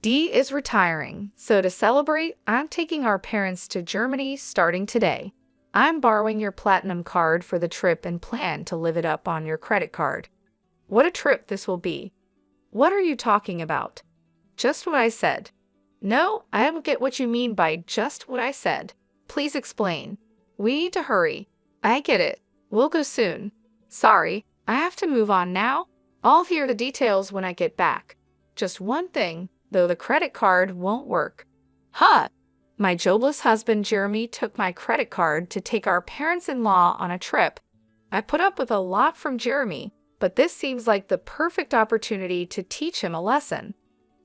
D is retiring, so to celebrate, I'm taking our parents to Germany starting today. I'm borrowing your platinum card for the trip and plan to live it up on your credit card. What a trip this will be. What are you talking about? Just what I said. No, I don't get what you mean by just what I said. Please explain. We need to hurry. I get it. We'll go soon. Sorry, I have to move on now. I'll hear the details when I get back. Just one thing, though, the credit card won't work. Huh? My jobless husband Jeremy took my credit card to take our parents-in-law on a trip. I put up with a lot from Jeremy, but this seems like the perfect opportunity to teach him a lesson.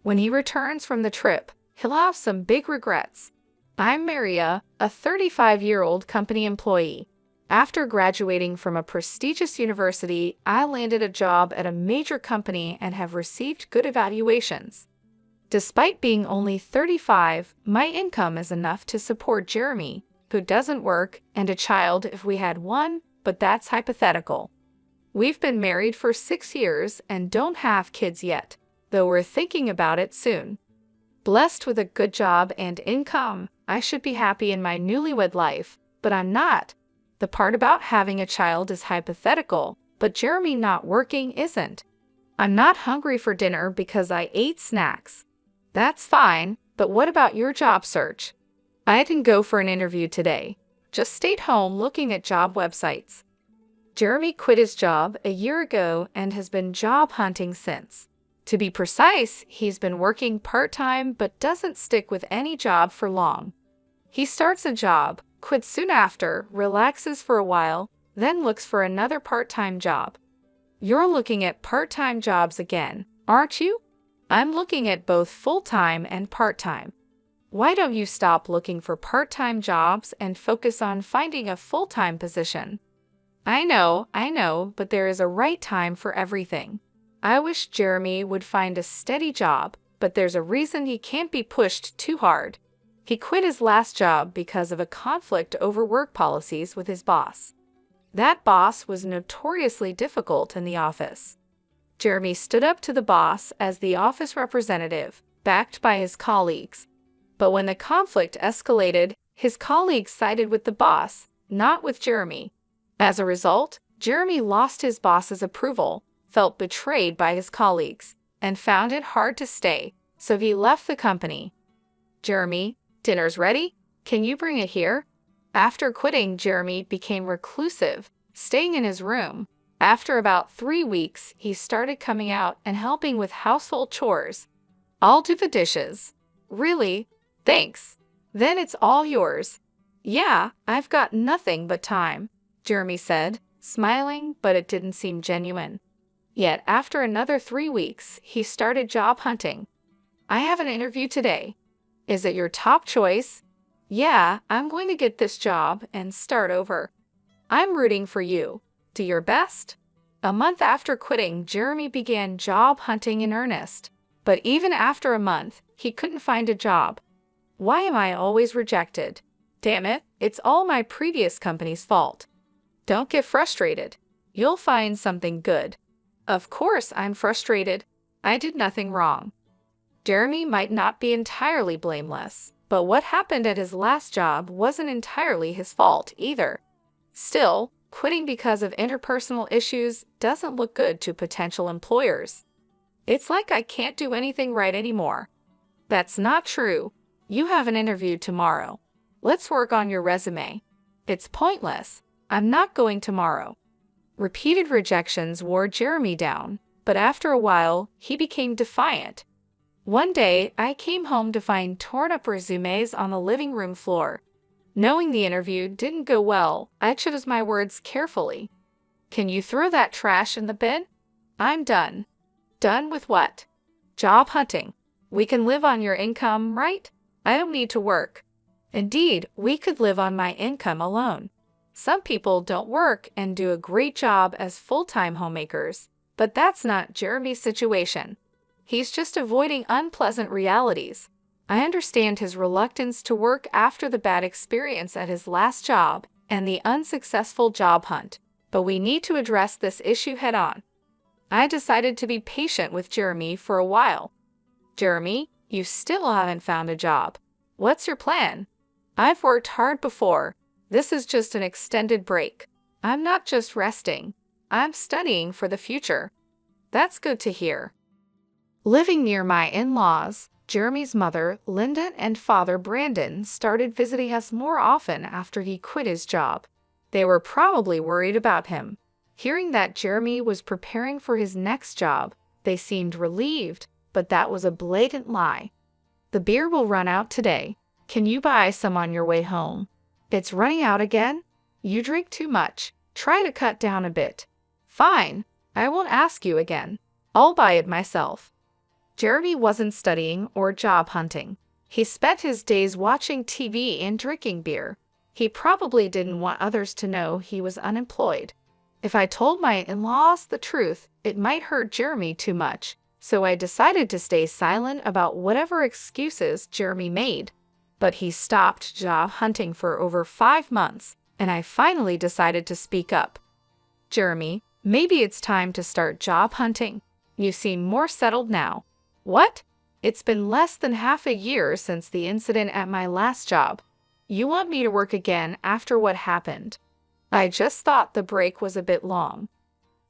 When he returns from the trip, he'll have some big regrets. I'm Maria, a 35-year-old company employee. After graduating from a prestigious university, I landed a job at a major company and have received good evaluations. Despite being only 35, my income is enough to support Jeremy, who doesn't work, and a child if we had one, but that's hypothetical. We've been married for 6 years and don't have kids yet, though we're thinking about it soon. Blessed with a good job and income, I should be happy in my newlywed life, but I'm not. The part about having a child is hypothetical, but Jeremy not working isn't. I'm not hungry for dinner because I ate snacks. That's fine, but what about your job search? I didn't go for an interview today. Just stayed home looking at job websites. Jeremy quit his job a year ago and has been job hunting since. To be precise, he's been working part-time but doesn't stick with any job for long. He starts a job, quits soon after, relaxes for a while, then looks for another part-time job. You're looking at part-time jobs again, aren't you? I'm looking at both full-time and part-time. Why don't you stop looking for part-time jobs and focus on finding a full-time position? I know, but there is a right time for everything. I wish Jeremy would find a steady job, but there's a reason he can't be pushed too hard. He quit his last job because of a conflict over work policies with his boss. That boss was notoriously difficult in the office. Jeremy stood up to the boss as the office representative, backed by his colleagues. But when the conflict escalated, his colleagues sided with the boss, not with Jeremy. As a result, Jeremy lost his boss's approval, felt betrayed by his colleagues, and found it hard to stay, so he left the company. Jeremy, dinner's ready? Can you bring it here? After quitting, Jeremy became reclusive, staying in his room. After about 3 weeks, he started coming out and helping with household chores. I'll do the dishes. Really? Thanks. Then it's all yours. Yeah, I've got nothing but time, Jeremy said, smiling, but it didn't seem genuine. Yet after another 3 weeks, he started job hunting. I have an interview today. Is it your top choice? Yeah, I'm going to get this job and start over. I'm rooting for you. Do your best. A month after quitting, Jeremy began job hunting in earnest. But even after a month, he couldn't find a job. Why am I always rejected? Damn it, it's all my previous company's fault. Don't get frustrated. You'll find something good. Of course I'm frustrated. I did nothing wrong. Jeremy might not be entirely blameless, but what happened at his last job wasn't entirely his fault either. Still, quitting because of interpersonal issues doesn't look good to potential employers. It's like I can't do anything right anymore. That's not true. You have an interview tomorrow. Let's work on your resume. It's pointless. I'm not going tomorrow. Repeated rejections wore Jeremy down, but after a while, he became defiant. One day, I came home to find torn-up resumes on the living room floor. Knowing the interview didn't go well, I chose my words carefully. Can you throw that trash in the bin? I'm done. Done with what? Job hunting. We can live on your income, right? I don't need to work. Indeed, we could live on my income alone. Some people don't work and do a great job as full-time homemakers, but that's not Jeremy's situation. He's just avoiding unpleasant realities. I understand his reluctance to work after the bad experience at his last job and the unsuccessful job hunt, but we need to address this issue head-on. I decided to be patient with Jeremy for a while. Jeremy, You still haven't found a job. What's your plan? I've worked hard before. This is just an extended break. I'm not just resting. I'm studying for the future. That's good to hear. Living near my in-laws, Jeremy's mother, Linda, and father, Brandon, started visiting us more often after he quit his job. They were probably worried about him. Hearing that Jeremy was preparing for his next job, they seemed relieved, but that was a blatant lie. The beer will run out today. Can you buy some on your way home? It's running out again? You drink too much. Try to cut down a bit. Fine. I won't ask you again. I'll buy it myself. Jeremy wasn't studying or job hunting. He spent his days watching TV and drinking beer. He probably didn't want others to know he was unemployed. If I told my in-laws the truth, it might hurt Jeremy too much, so I decided to stay silent about whatever excuses Jeremy made. But he stopped job hunting for over 5 months, and I finally decided to speak up. Jeremy, maybe it's time to start job hunting. You seem more settled now. What? It's been less than half a year since the incident at my last job. You want me to work again after what happened? I just thought the break was a bit long.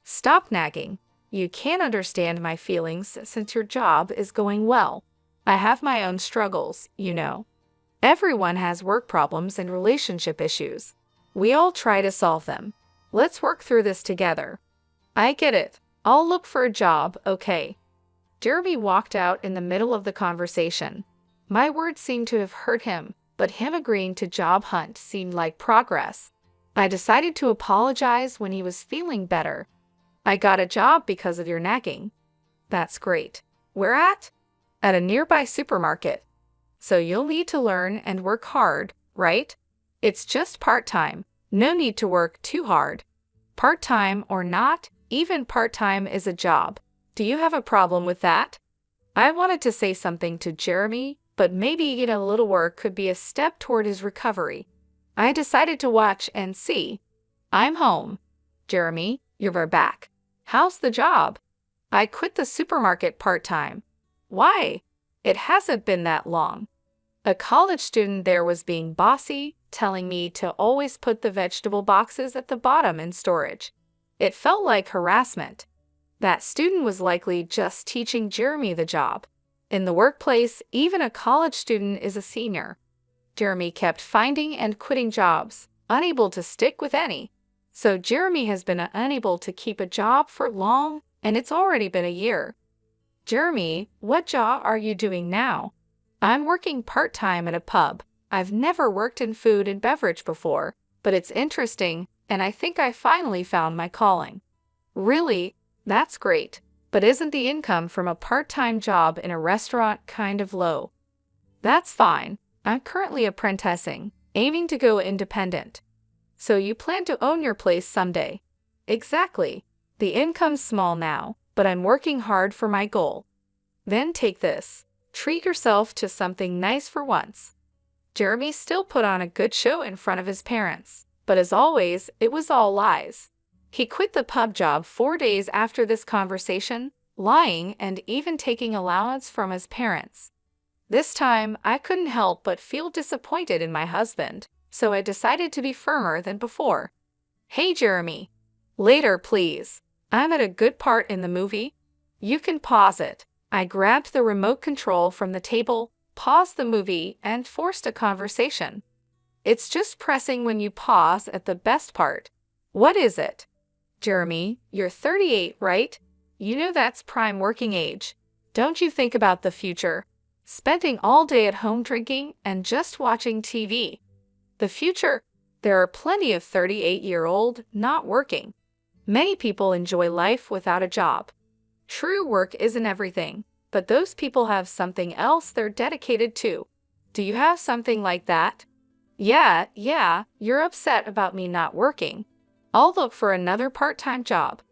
Stop nagging. You can't understand my feelings since your job is going well. I have my own struggles, you know. Everyone has work problems and relationship issues. We all try to solve them. Let's work through this together. I get it. I'll look for a job, okay? Jeremy walked out in the middle of the conversation. My words seemed to have hurt him, but him agreeing to job hunt seemed like progress. I decided to apologize when he was feeling better. I got a job because of your nagging. That's great. Where at? At a nearby supermarket. So you'll need to learn and work hard, right? It's just part-time. No need to work too hard. Part-time or not, even part-time is a job. Do you have a problem with that? I wanted to say something to Jeremy, but maybe a little work could be a step toward his recovery. I decided to watch and see. I'm home. Jeremy, you're back. How's the job? I quit the supermarket part-time. Why? It hasn't been that long. A college student there was being bossy, telling me to always put the vegetable boxes at the bottom in storage. It felt like harassment. That student was likely just teaching Jeremy the job. In the workplace, even a college student is a senior. Jeremy kept finding and quitting jobs, unable to stick with any. So Jeremy has been unable to keep a job for long, and it's already been a year. Jeremy, what job are you doing now? I'm working part-time at a pub. I've never worked in food and beverage before, but it's interesting, and I think I finally found my calling. Really? That's great. But isn't the income from a part-time job in a restaurant kind of low? That's fine. I'm currently apprenticing, aiming to go independent. So you plan to own your place someday? Exactly. The income's small now, but I'm working hard for my goal. Then take this. Treat yourself to something nice for once. Jeremy still put on a good show in front of his parents, but as always, it was all lies. He quit the pub job 4 days after this conversation, lying and even taking allowance from his parents. This time, I couldn't help but feel disappointed in my husband, so I decided to be firmer than before. Hey, Jeremy. Later, please. I'm at a good part in the movie. You can pause it. I grabbed the remote control from the table, paused the movie, and forced a conversation. It's just pressing when you pause at the best part. What is it? Jeremy, you're 38, right? You know that's prime working age. Don't you think about the future? Spending all day at home drinking and just watching TV. The future? There are plenty of 38-year-old not working. Many people enjoy life without a job. True, work isn't everything, but those people have something else they're dedicated to. Do you have something like that? Yeah, you're upset about me not working. I'll look for another part-time job.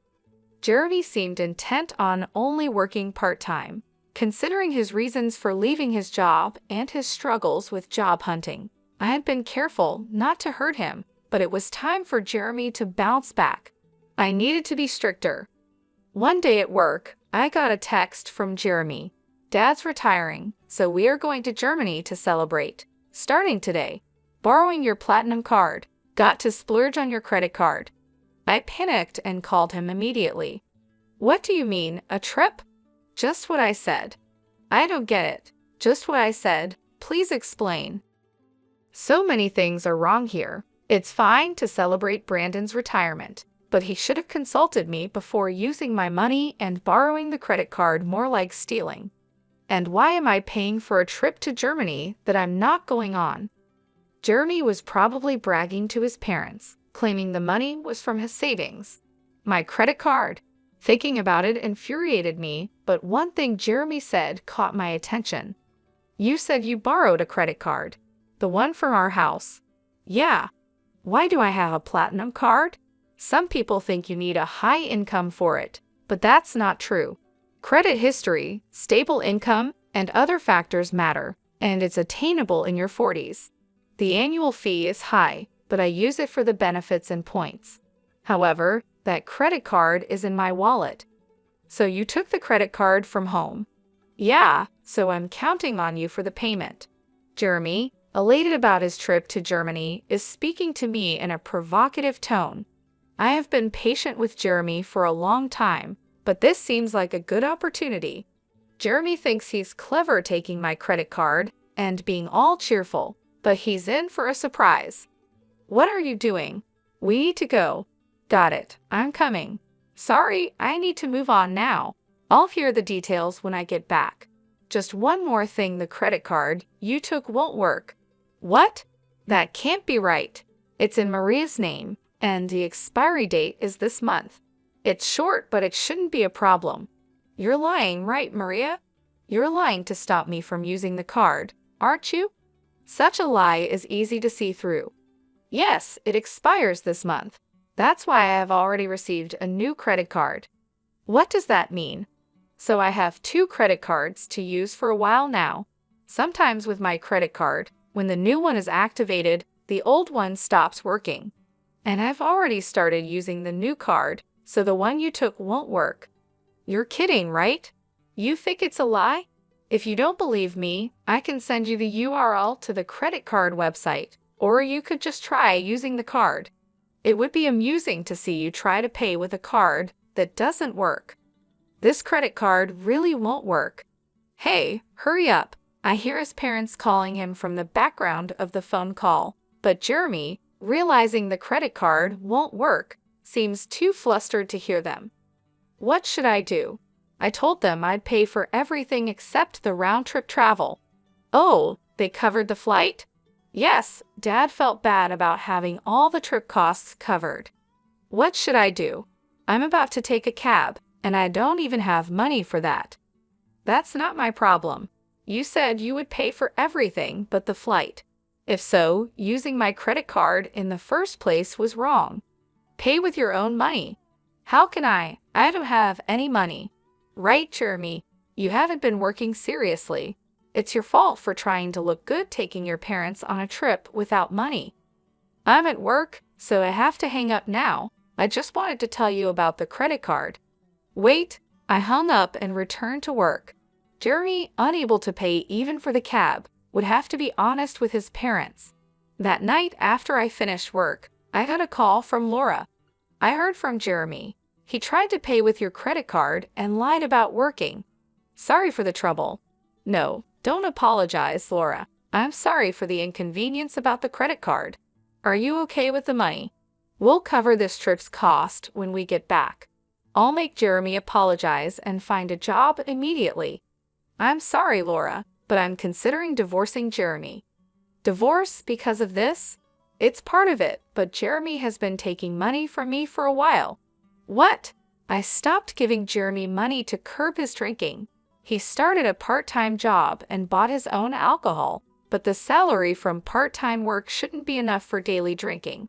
Jeremy seemed intent on only working part-time, considering his reasons for leaving his job and his struggles with job hunting. I had been careful not to hurt him, but it was time for Jeremy to bounce back. I needed to be stricter. One day at work, I got a text from Jeremy. Dad's retiring, so we are going to Germany to celebrate. Starting today. Borrowing your platinum card. Got to splurge on your credit card. I panicked and called him immediately. What do you mean, a trip? Just what I said. I don't get it. Just what I said. Please explain. So many things are wrong here. It's fine to celebrate Brandon's retirement, but he should have consulted me before using my money and borrowing the credit card more like stealing. And why am I paying for a trip to Germany that I'm not going on? Jeremy was probably bragging to his parents, claiming the money was from his savings. My credit card. Thinking about it infuriated me, but one thing Jeremy said caught my attention. You said you borrowed a credit card. The one from our house. Yeah. Why do I have a platinum card? Some people think you need a high income for it, but that's not true. Credit history, stable income, and other factors matter, and it's attainable in your 40s. The annual fee is high, but I use it for the benefits and points. However, that credit card is in my wallet. So you took the credit card from home? Yeah, so I'm counting on you for the payment. Jeremy, elated about his trip to Germany, is speaking to me in a provocative tone. I have been patient with Jeremy for a long time, but this seems like a good opportunity. Jeremy thinks he's clever taking my credit card and being all cheerful, but he's in for a surprise. What are you doing? We need to go. Got it. I'm coming. Sorry, I need to move on now. I'll hear the details when I get back. Just one more thing, the credit card you took won't work. What? That can't be right. It's in Maria's name, and the expiry date is this month. It's short, but it shouldn't be a problem. You're lying, right, Maria? You're lying to stop me from using the card, aren't you? Such a lie is easy to see through. Yes, it expires this month. That's why I have already received a new credit card. What does that mean? So I have 2 credit cards to use for a while now. Sometimes with my credit card, when the new one is activated, the old one stops working. And I've already started using the new card, so the one you took won't work. You're kidding, right? You think it's a lie? If you don't believe me, I can send you the URL to the credit card website, or you could just try using the card. It would be amusing to see you try to pay with a card that doesn't work. This credit card really won't work. Hey, hurry up. I hear his parents calling him from the background of the phone call, but Jeremy, realizing the credit card won't work, seems too flustered to hear them. What should I do? I told them I'd pay for everything except the round-trip travel. Oh, they covered the flight? Yes, Dad felt bad about having all the trip costs covered. What should I do? I'm about to take a cab, and I don't even have money for that. That's not my problem. You said you would pay for everything but the flight. If so, using my credit card in the first place was wrong. Pay with your own money. How can I? I don't have any money. Right, Jeremy. You haven't been working seriously. It's your fault for trying to look good taking your parents on a trip without money. I'm at work, so I have to hang up now. I just wanted to tell you about the credit card. Wait, I hung up and returned to work. Jeremy, unable to pay even for the cab, would have to be honest with his parents. That night after I finished work, I got a call from Laura. I heard from Jeremy. He tried to pay with your credit card and lied about working. Sorry for the trouble. No, don't apologize, Laura. I'm sorry for the inconvenience about the credit card. Are you okay with the money? We'll cover this trip's cost when we get back. I'll make Jeremy apologize and find a job immediately. I'm sorry, Laura, but I'm considering divorcing Jeremy. Divorce because of this? It's part of it, but Jeremy has been taking money from me for a while. What? I stopped giving Jeremy money to curb his drinking. He started a part-time job and bought his own alcohol, but the salary from part-time work shouldn't be enough for daily drinking.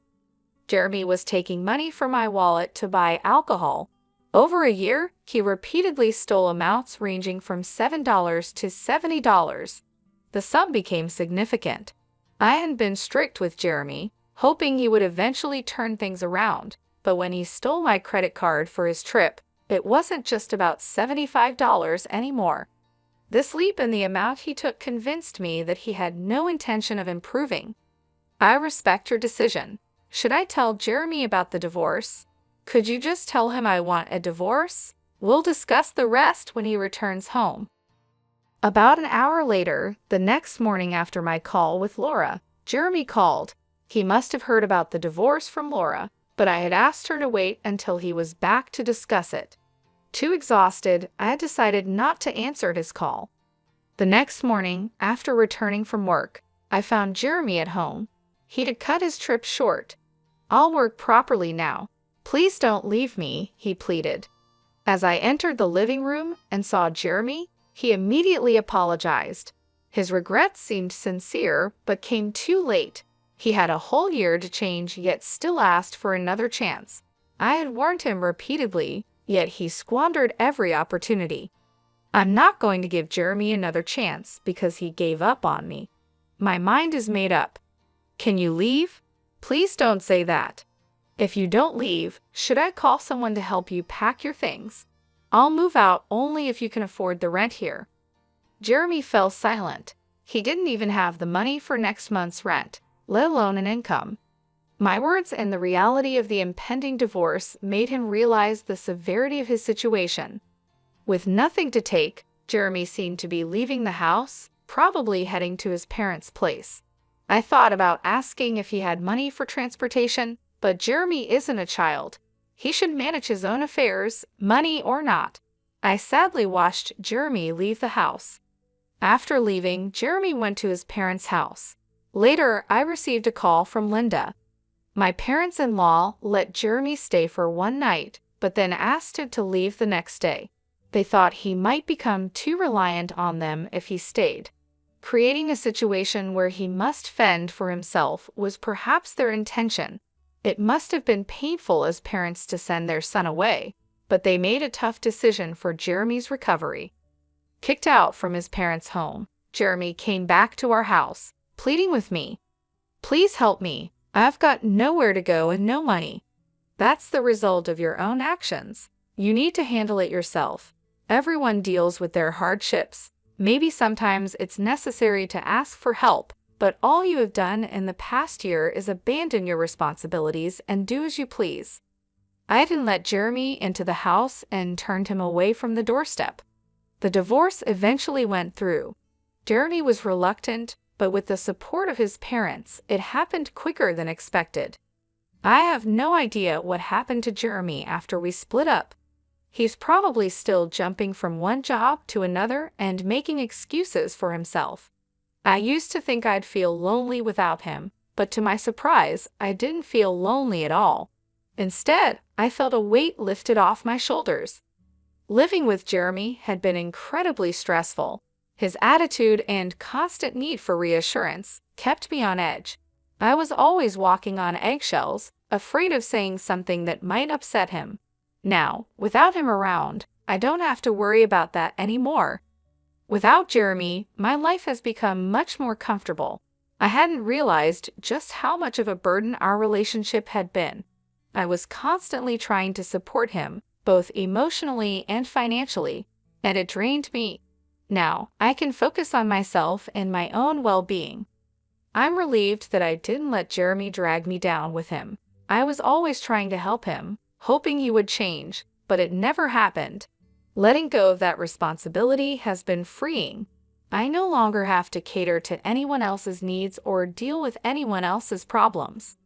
Jeremy was taking money from my wallet to buy alcohol. Over a year, he repeatedly stole amounts ranging from $7 to $70. The sum became significant. I had been strict with Jeremy, hoping he would eventually turn things around, but when he stole my credit card for his trip, it wasn't just about $75 anymore. This leap in the amount he took convinced me that he had no intention of improving. I respect your decision. Should I tell Jeremy about the divorce? Could you just tell him I want a divorce? We'll discuss the rest when he returns home. About an hour later, the next morning after my call with Laura, Jeremy called. He must have heard about the divorce from Laura, but I had asked her to wait until he was back to discuss it. Too exhausted, I had decided not to answer his call. The next morning, after returning from work, I found Jeremy at home. He had cut his trip short. "I'll work properly now. Please don't leave me," he pleaded. As I entered the living room and saw Jeremy, he immediately apologized. His regrets seemed sincere, but came too late. He had a whole year to change, yet still asked for another chance. I had warned him repeatedly, yet he squandered every opportunity. I'm not going to give Jeremy another chance because he gave up on me. My mind is made up. Can you leave? Please don't say that. If you don't leave, should I call someone to help you pack your things? I'll move out only if you can afford the rent here. Jeremy fell silent. He didn't even have the money for next month's rent, let alone an income. My words and the reality of the impending divorce made him realize the severity of his situation. With nothing to take, Jeremy seemed to be leaving the house, probably heading to his parents' place. I thought about asking if he had money for transportation, but Jeremy isn't a child. He should manage his own affairs, money or not. I sadly watched Jeremy leave the house. After leaving, Jeremy went to his parents' house. Later, I received a call from Linda. My parents-in-law let Jeremy stay for one night, but then asked him to leave the next day. They thought he might become too reliant on them if he stayed. Creating a situation where he must fend for himself was perhaps their intention. It must have been painful as parents to send their son away, but they made a tough decision for Jeremy's recovery. Kicked out from his parents' home, Jeremy came back to our house, pleading with me. "Please help me. I've got nowhere to go and no money." That's the result of your own actions. You need to handle it yourself. Everyone deals with their hardships. Maybe sometimes it's necessary to ask for help, but all you have done in the past year is abandon your responsibilities and do as you please. I didn't let Jeremy into the house and turned him away from the doorstep. The divorce eventually went through. Jeremy was reluctant, but with the support of his parents, it happened quicker than expected. I have no idea what happened to Jeremy after we split up. He's probably still jumping from one job to another and making excuses for himself. I used to think I'd feel lonely without him, but to my surprise, I didn't feel lonely at all. Instead, I felt a weight lifted off my shoulders. Living with Jeremy had been incredibly stressful. His attitude and constant need for reassurance kept me on edge. I was always walking on eggshells, afraid of saying something that might upset him. Now, without him around, I don't have to worry about that anymore. Without Jeremy, my life has become much more comfortable. I hadn't realized just how much of a burden our relationship had been. I was constantly trying to support him, both emotionally and financially, and it drained me. Now, I can focus on myself and my own well-being. I'm relieved that I didn't let Jeremy drag me down with him. I was always trying to help him, hoping he would change, but it never happened. Letting go of that responsibility has been freeing. I no longer have to cater to anyone else's needs or deal with anyone else's problems.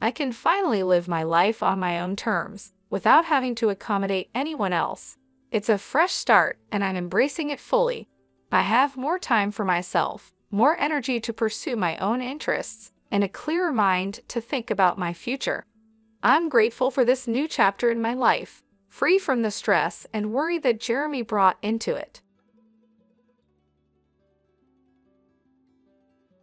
I can finally live my life on my own terms, without having to accommodate anyone else. It's a fresh start, and I'm embracing it fully. I have more time for myself, more energy to pursue my own interests, and a clearer mind to think about my future. I'm grateful for this new chapter in my life, free from the stress and worry that Jeremy brought into it.